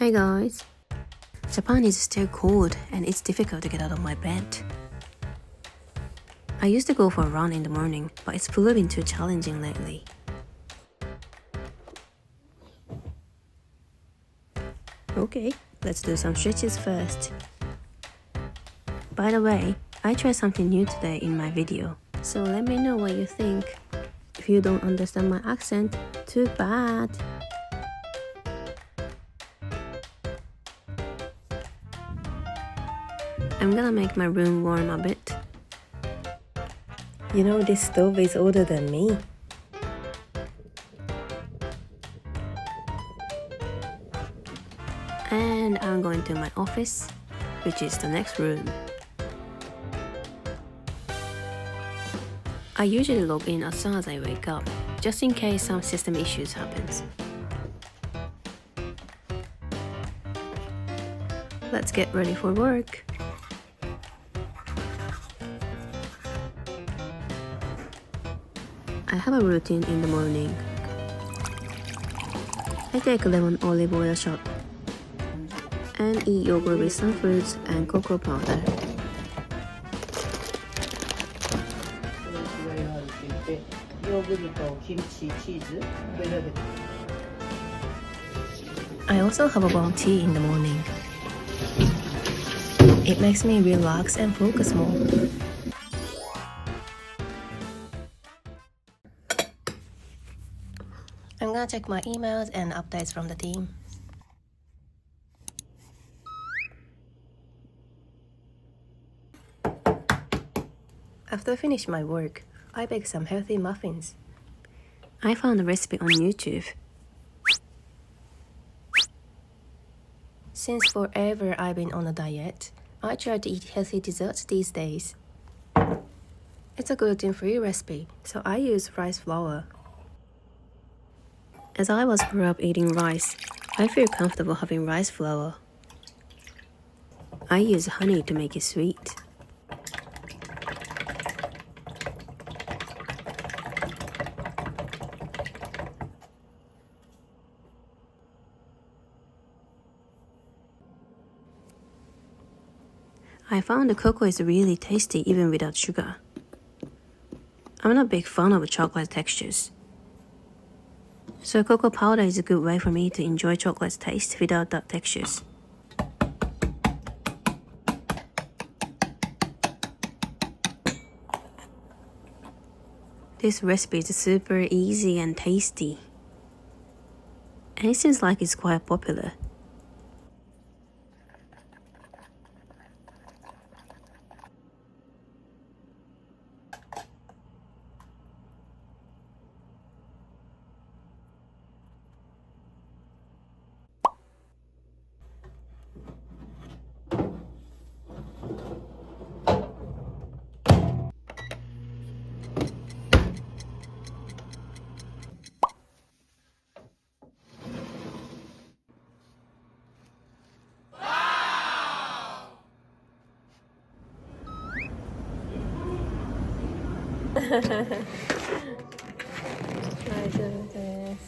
Hey guys! Japan is still cold and it's difficult to get out of my bed. I used to go for a run in the morning, but it's proving too challenging lately. Okay, let's do some stretches first. By the way, I tried something new today in my video, so let me know what you think. If you don't understand my accent, too bad. I'm gonna make my room warm a bit. You know, this stove is older than me. And I'm going to my office, which is the next room. I usually log in as soon as I wake up, just in case some system issues happens. Let's get ready for work. I have a routine in the morning. I take a lemon olive oil shot and eat yogurt with some fruits and cocoa powder. I also have a bowl of tea in the morning. It makes me relax and focus more. I'm gonna check my emails and updates from the team. After I finish my work, I bake some healthy muffins. I found a recipe on YouTube. Since forever I've been on a diet, I try to eat healthy desserts these days. It's a gluten-free recipe, so I use rice flour. As I was grew up eating rice, I feel comfortable having rice flour. I use honey to make it sweet. I found the cocoa is really tasty even without sugar. I'm not a big fan of chocolate textures. So cocoa powder is a good way for me to enjoy chocolate's taste without that textures. This recipe is super easy and tasty. And it seems like it's quite popular. I do this.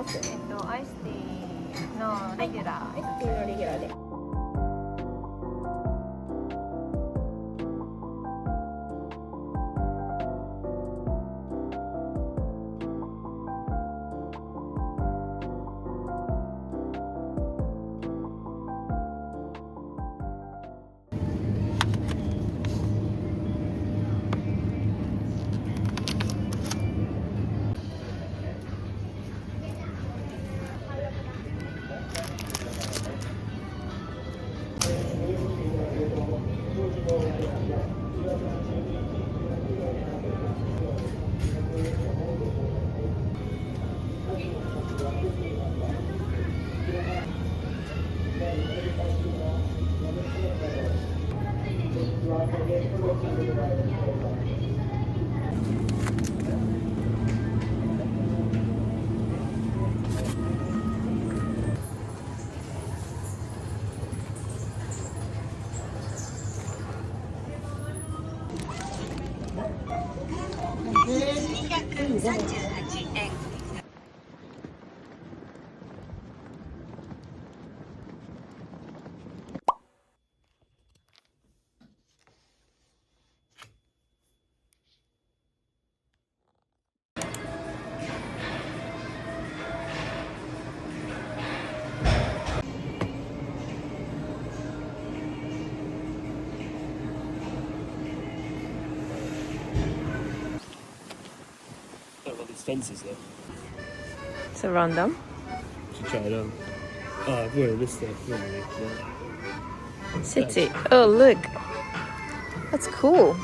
アイスティーのレギュラー。アイスティーのレギュラーで。238円。Fences though. So random. Should try it on. Oh, I've worn this stuff. City. Oh, look. That's cool.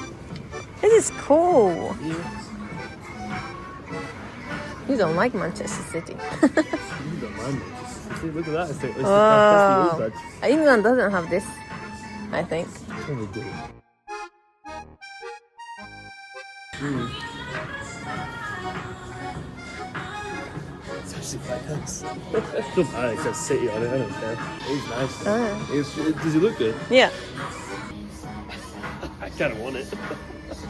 This is cool. Yeah. You don't like Manchester City. You don't mind it. See, look at that. It's the Wow. old badge. England doesn't have this, I think. Probably do. It's actually quite nice. Don't matter, it says City on it, I don't care. It's nice. Does it look good? Yeah. I kind of want it.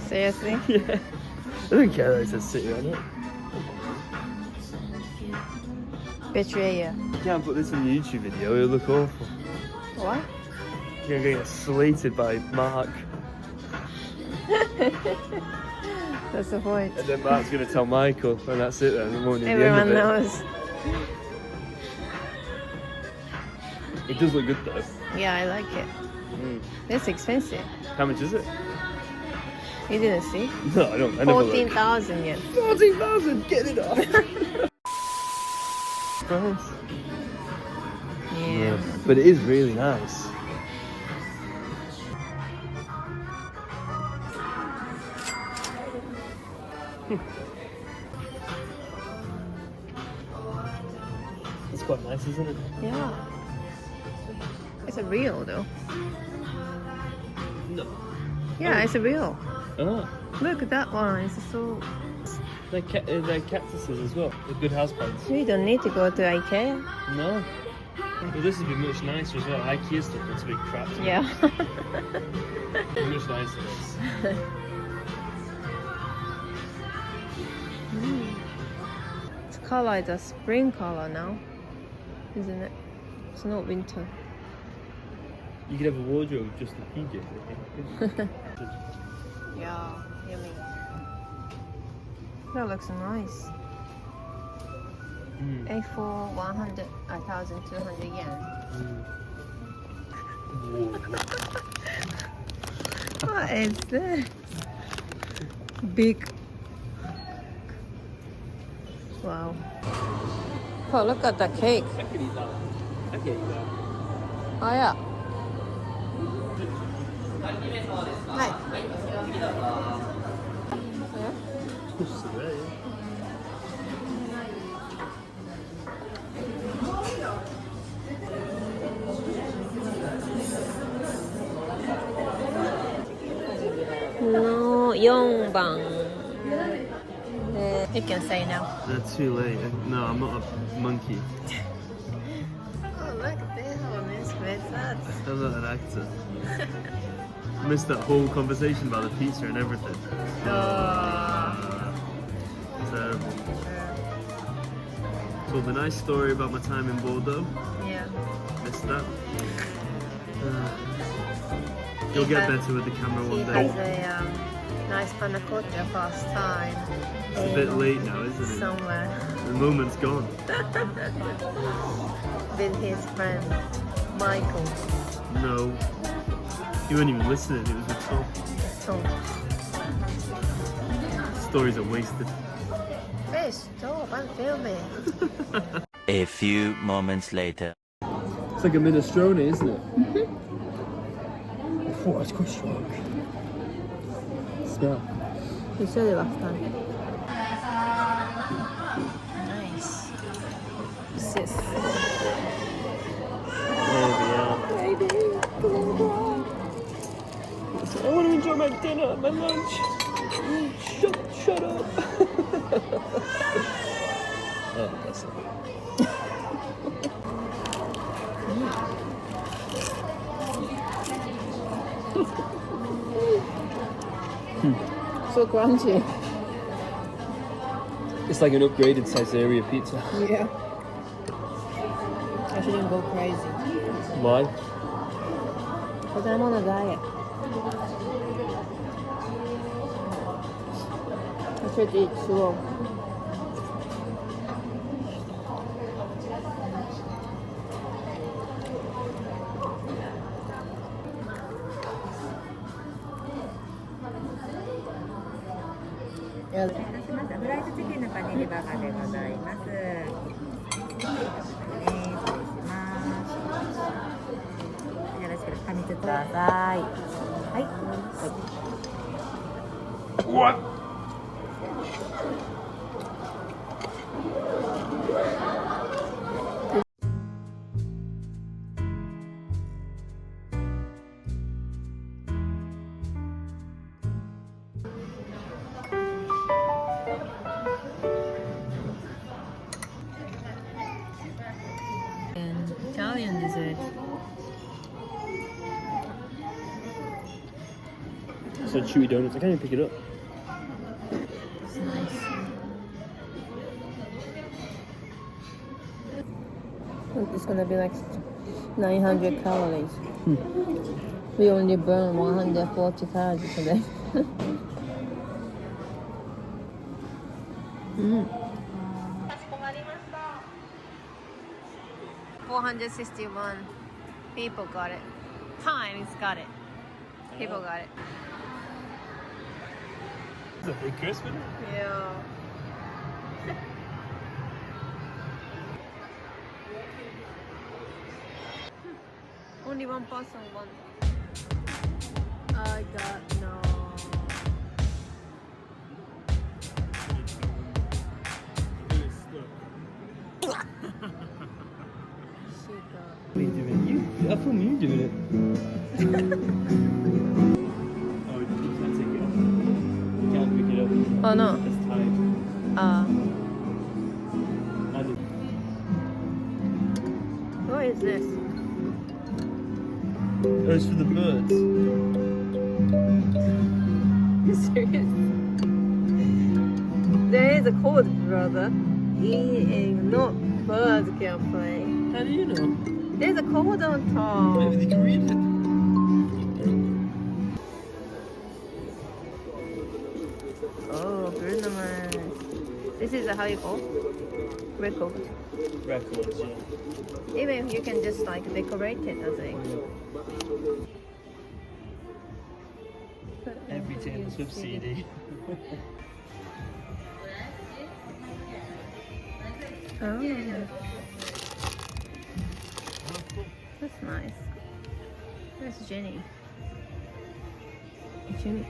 Seriously? Yeah. I don't care that it says City on it. Betrayer. You can't put this on your YouTube video, it'll look awful. What? You're going to get slated by Mark. That's the point. And then Mark's going to tell Michael, and that's it then. It won't be the end Everyone of it. knows. It does look good though. Yeah, I like it. It's expensive. How much is it? You didn't see? No, I don't. I never look. 14,000 yen. 14,000! Get it off! Nice. Yeah. But it is really nice. It's quite nice, isn't it? Yeah. It's a real though. No. Yeah, it's a real. Oh. Look at that one. It's so. They're cactuses as well. They're good houseplants. You don't need to go to IKEA. No. Well, this would be much nicer as well. IKEA stuff looks a bit crap. to me. Yeah. Much nicer. This. It's color is a spring color now, isn't it? It's not winter. You could have a wardrobe just to PJ. Yeah, yummy. That looks nice. A4 1,200 yen. What is this? Big. Wow. Oh, look at the cake. I could eat that. I could eat that. Oh, yeah. Hi. Just there, yeah. No, 4番. You can say now. They're too late. No, I'm not a monkey. Oh, look, this one is better. I'm not an actor. I missed that whole conversation about the pizza and everything. Terrible. told a nice story about my time in Bordeaux. Yeah. Missed that. You'll get better with the camera one He day. has a nice panna cotta fast time. It's a bit late now, isn't it? Somewhere. The moment's gone. With his friend Michael. No. You weren't even listening, it was with Tom. Tom. Stories are wasted. Hey, stop, I'm filming. A few moments later. It's like a minestrone, isn't it? Oh, it's quite strong. Smell. You said it last time. Nice. Sis. Maybe, Baby, I want to enjoy my dinner, my lunch. Shut up. Oh, that's it. So crunchy. It's like an upgraded Caesarea pizza. Yeah. I shouldn't go crazy. Why? Because I'm on a diet. I should eat slow. Yeah. フライドチキンのパニリバーガーでございます。失礼します。よろしければ噛みつつください。はい。What? And Italian dessert. So chewy donuts. I can't even pick it up. It's nice. It's gonna be like 900 calories. We only burn 140 calories today. 461 people got it. Times got it. People got it. Is that big crisp in it? Yeah. Only one person won. I got no. She got. What are you doing? I thought you doing it. Oh, you can't take it off. You can't pick it up. Oh no. It's tied. What is this? Oh, it's for the birds. Serious? There is a code, brother. Not birds can play. How do you know? There's a code on top. Maybe they can read it. Oh, Bruno Mars. This is how you call record. Records, yeah. Even if you can just like decorate it, I think. Every Taylor Swift CD. Oh, that's nice. Where's Jenny? Jenny.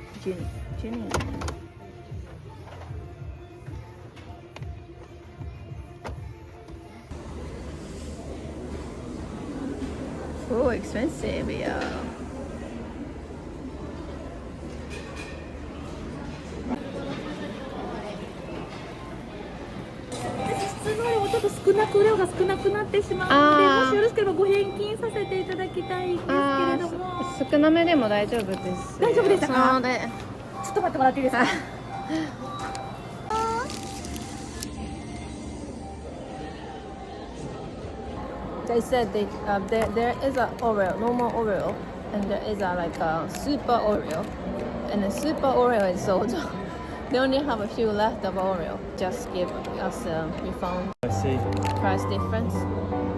So expensive, yeah.量が少なくなってしまうので、もしよろしければご返金させていただきたいんですけれども。少なめでも大丈夫です。大丈夫でしたか？そうで。ちょっと待ってもらっていいですか？ they said there is a Oreo, normal Oreo, and there is a super Oreo, and the super Oreo is sold. They only have a few left of Oreo. Just give us a refund. I see. Price difference.